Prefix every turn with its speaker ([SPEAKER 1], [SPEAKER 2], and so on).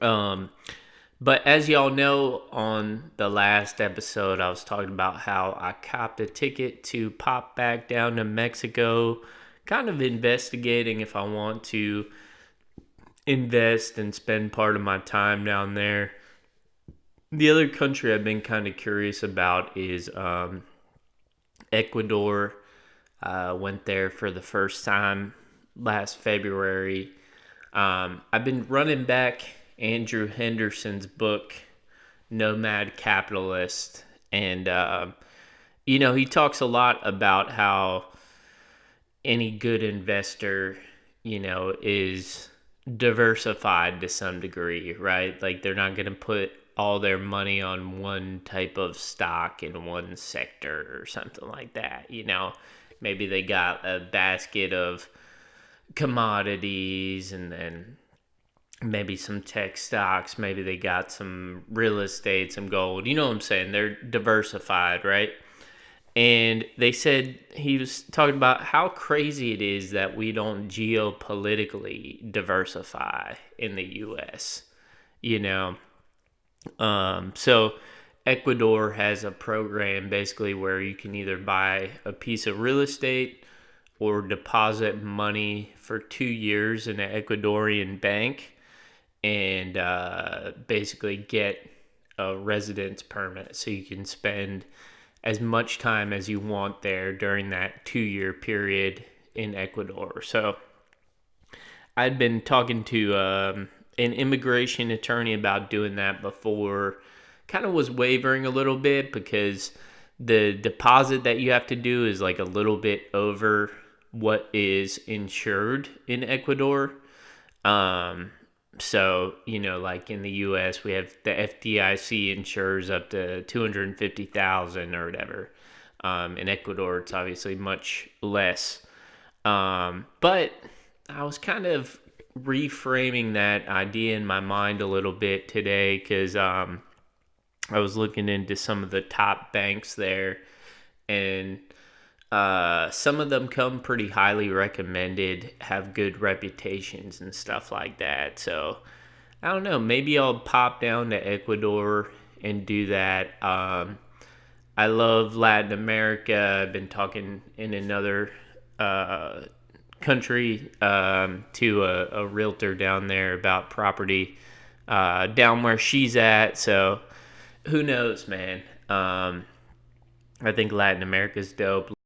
[SPEAKER 1] Um, but as y'all know, on the last episode, I was talking about how I copped a ticket to pop back down to Mexico, kind of investigating if I want to invest and spend part of my time down there. The other country I've been kind of curious about is Ecuador. Went there for the first time last February. I've been running back Andrew Henderson's book, Nomad Capitalist. And, he talks a lot about how any good investor, is diversified to some degree, right? Like they're not going to put all their money on one type of stock in one sector or something like that. Maybe they got a basket of commodities and then maybe some tech stocks, maybe they got some real estate, some gold. You know what I'm saying? They're diversified, right? And they said he was talking about how crazy it is that we don't geopolitically diversify in the US, you know. So Ecuador has a program basically where you can either buy a piece of real estate or deposit money for 2 years in an Ecuadorian bank and basically get a residence permit so you can spend as much time as you want there during that 2 year period in Ecuador. So I'd been talking to an immigration attorney about doing that before. Kind of was wavering a little bit because the deposit that you have to do is like a little bit over what is insured in Ecuador. So, like in the US, we have the FDIC insures up to 250,000 or whatever. In Ecuador, it's obviously much less. But I was kind of reframing that idea in my mind a little bit today because I was looking into some of the top banks there, and some of them come pretty highly recommended, have good reputations and stuff like that. So I don't know. Maybe I'll pop down to Ecuador and do that. I love Latin America. I've been talking in another country to a realtor down there about property down where she's at. So who knows, man? I think Latin America's dope.